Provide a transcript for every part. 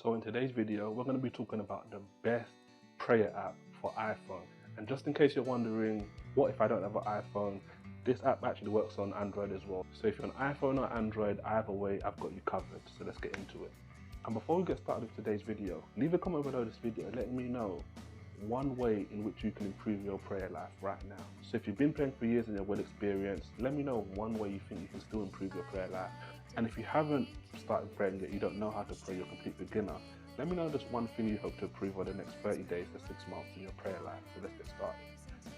So in today's video, we're going to be talking about the best prayer app for iPhone. And just in case you're wondering, what if I don't have an iPhone? This app actually works on Android as well. So if you're an iPhone or Android, either way, I've got you covered. So let's get into it. And before we get started with today's video, leave a comment below this video letting me know one way in which you can improve your prayer life right now. So if you've been praying for years and you're well experienced, let me know one way you think you can still improve your prayer life. And if you haven't started praying yet, you don't know how to pray, you're a complete beginner, let me know just one thing you hope to improve over the next 30 days to 6 months in your prayer life. So let's get started.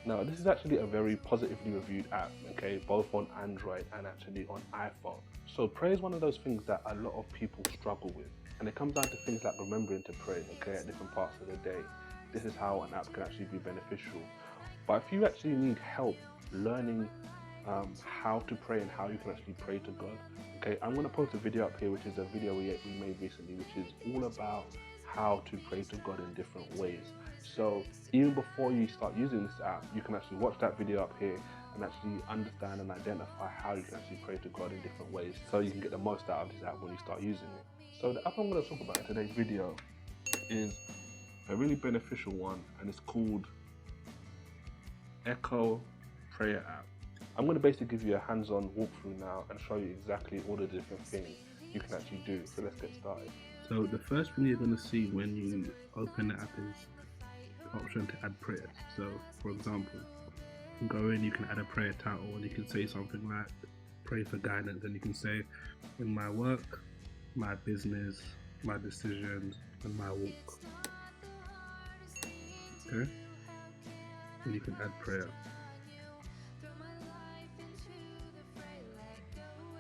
Now, this is actually a very positively reviewed app, okay, both on Android and actually on iPhone. So prayer is one of those things that a lot of people struggle with. And it comes down to things like remembering to pray, okay, at different parts of the day. This is how an app can actually be beneficial. But if you actually need help learning how to pray and how you can actually pray to God, okay, I'm going to post a video up here, which is a video we made recently, which is all about how to pray to God in different ways. So even before you start using this app, you can actually watch that video up here and actually understand and identify how you can actually pray to God in different ways, so you can get the most out of this app when you start using it. So the app I'm going to talk about in today's video is a really beneficial one, and it's called Exzel Prayer App. I'm going to basically give you a hands-on walkthrough now and show you exactly all the different things you can actually do. So let's get started. So the first thing you're going to see when you open the app is the option to add prayers. So for example, you can go in, you can add a prayer title, and you can say something like pray for guidance, and you can say in my work, my business, my decisions, and my walk. Okay, and you can add prayer.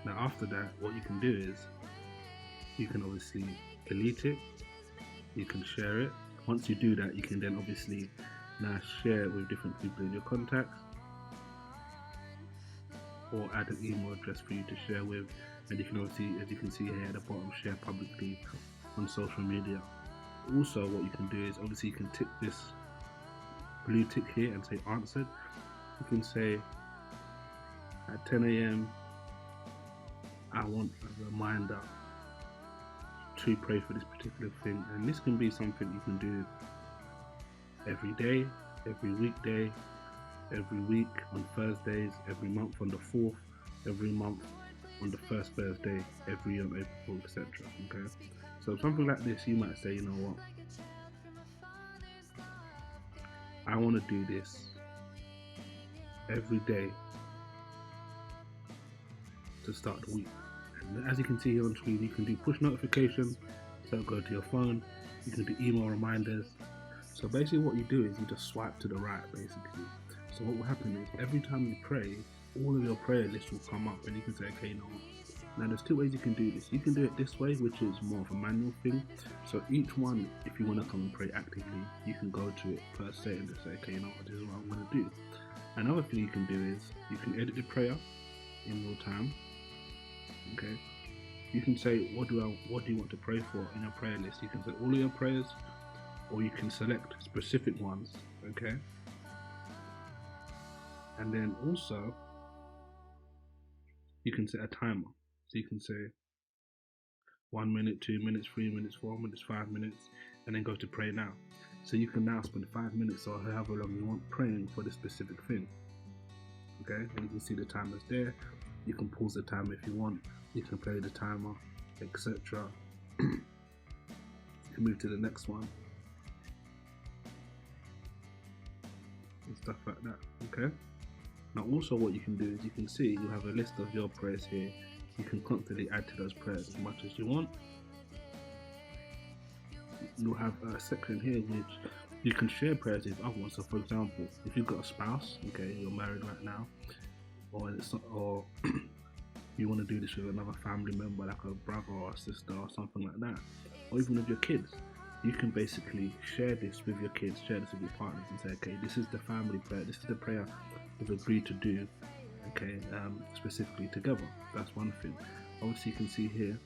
Now after that, what you can do is you can obviously delete it, you can share it. Once you do that, you can then obviously now share it with different people in your contacts, or add an email address for you to share with, and you can obviously, as you can see here at the bottom, share publicly on social media. Also, what you can do is obviously you can tick this blue tick here and say answered. You can say at 10 AM I want a reminder to pray for this particular thing, and this can be something you can do every day, every weekday, every week on Thursdays, every month on the 4th, every month on the first Thursday, every year on April, etc. Okay, so something like this, you might say, you know what, I want to do this every day to start the week. And as you can see here on screen, you can do push notifications, so go to your phone. You can do email reminders. So basically what you do is you just swipe to the right, basically. So what will happen is every time you pray, all of your prayer lists will come up, and you can say, okay, you know what? Now there's two ways you can do this. You can do it this way, which is more of a manual thing. So each one, if you want to come and pray actively, you can go to it per se and just say, okay, you know what, this is what I'm going to do. Another thing you can do is you can edit the prayer in real time. Okay, you can say what do you want to pray for in your prayer list. You can say all of your prayers, or you can select specific ones. Okay, and then also you can set a timer. So you can say 1 minute, 2 minutes, 3 minutes, 4 minutes, 5 minutes, and then go to pray now. So you can now spend 5 minutes or however long you want praying for this specific thing. Okay, and you can see the timer's there. You can pause the timer if you want. You can play the timer, etc. You can move to the next one and stuff like that. Okay. Now also what you can do is you can see you have a list of your prayers here. You can constantly add to those prayers as much as you want. You'll have a section here which you can share prayers with other ones. So for example, if you've got a spouse, okay, you're married right now, or you want to do this with another family member, like a brother or a sister or something like that, or even with your kids, you can basically share this with your kids, share this with your partners, and say, okay, this is the family prayer, this is the prayer we've agreed to do, okay, specifically together. That's one thing. Obviously you can see here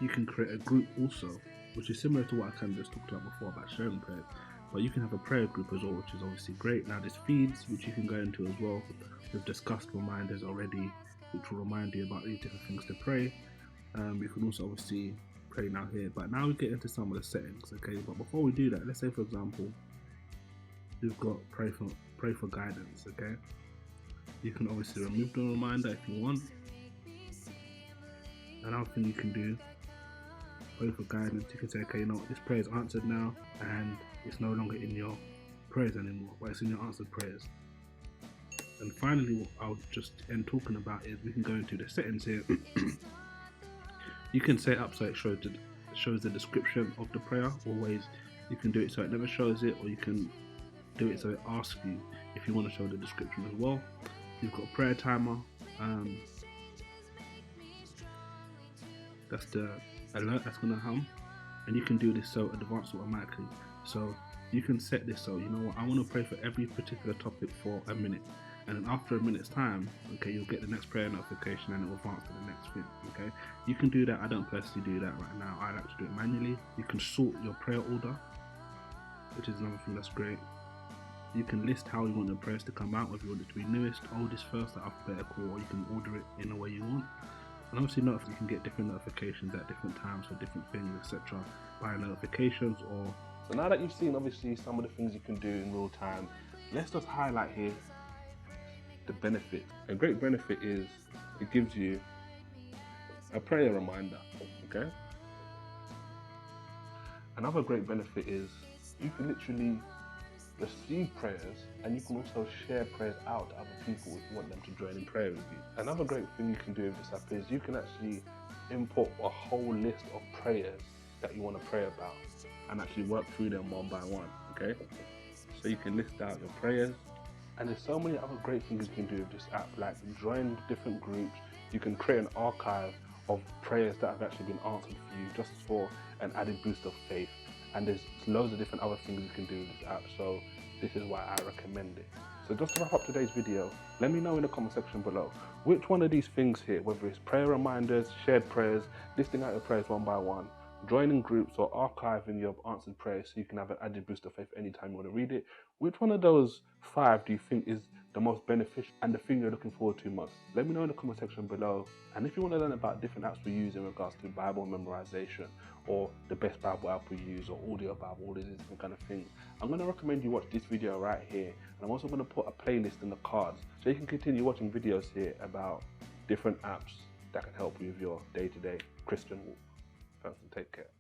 you can create a group also, which is similar to what I kind of just talked about before about sharing prayers, but you can have a prayer group as well, which is obviously great. Now there's feeds which you can go into as well. We've discussed reminders already, which will remind you about these different things to pray. You can also obviously pray now here, but now we get into some of the settings, okay? But before we do that, let's say for example, you've got pray for guidance, okay? You can obviously remove the reminder if you want. Another thing you can do, pray for guidance, you can say, okay, you know what, this prayer is answered now, and it's no longer in your prayers anymore, but it's in your answered prayers. And finally, what I'll just end talking about is we can go into the settings here. You can set it up so it shows the description of the prayer. Always, you can do it so it never shows it, or you can do it so it asks you if you want to show the description as well. You've got a prayer timer. That's the alert that's going to hum, and you can do this so advanced automatically. So you can set this so, you know what, I want to pray for every particular topic for a minute, and then after a minute's time, okay, you'll get the next prayer notification and it will advance to the next thing. Okay, you can do that. I don't personally do that right now. I like to do it manually. You can sort your prayer order, which is another thing that's great. You can list how you want your prayers to come out, whether you want it to be newest, oldest, first, or alphabetical, or you can order it in the way you want. And obviously you can get different notifications at different times for different things, etc. by notifications or... So now that you've seen obviously some of the things you can do in real time, let's just highlight here the benefit. A great benefit is it gives you a prayer reminder, okay? Another great benefit is you can literally receive prayers, and you can also share prayers out to other people if you want them to join in prayer with you. Another great thing you can do with this app is you can actually import a whole list of prayers that you want to pray about and actually work through them one by one, okay? So you can list out your prayers, and there's so many other great things you can do with this app, like join different groups. You can create an archive of prayers that have actually been answered for you just for an added boost of faith. And there's loads of different other things you can do with this app, so this is why I recommend it. So just to wrap up today's video, let me know in the comment section below which one of these things here, whether it's prayer reminders, shared prayers, listing out your prayers one by one, joining groups, or archiving your answered prayers so you can have an added boost of faith anytime you want to read it, which one of those 5 do you think is the most beneficial and the thing you're looking forward to most? Let me know in the comment section below. And if you want to learn about different apps we use in regards to Bible memorization, or the best Bible app we use, or audio Bible, all these different kind of things, I'm going to recommend you watch this video right here. And I'm also going to put a playlist in the cards so you can continue watching videos here about different apps that can help you with your day-to-day Christian walk. Thanks and take care.